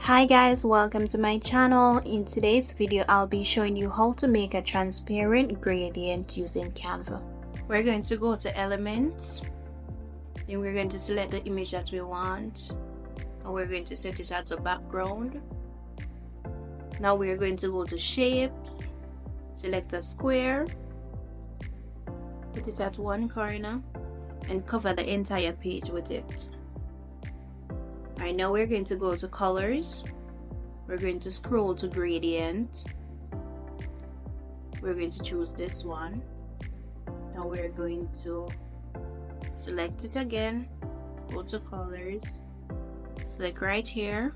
Hi guys, welcome to my channel. In today's video I'll be showing you how to make a transparent gradient using Canva. We're going to go to elements, then we're going to select the image that we want, and we're going to set it as a background. Now we're going to go to shapes, select a square, put it at one corner and cover the entire page with it. Alright, now we're going to go to colors. We're going to scroll to gradient. We're going to choose this one. Now we're going to select it again, go to colors, select right here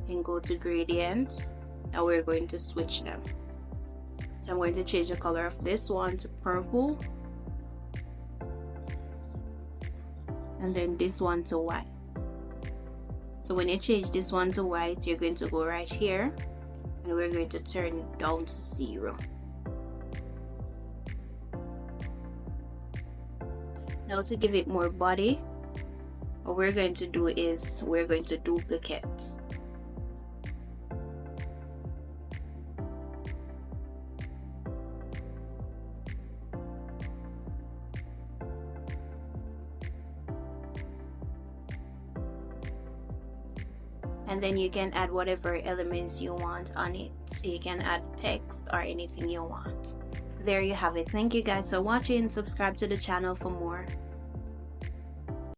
and go to gradient. Now we're going to switch them. So I'm going to change the color of this one to purple and then this one to white. So when you change this one to white, you're going to go right here and we're going to turn it down to 0. Now to give it more body, what we're going to do is we're going to duplicate. And then you can add whatever elements you want on it. So you can add text or anything you want. There you have it. Thank you guys for watching. Subscribe to the channel for more.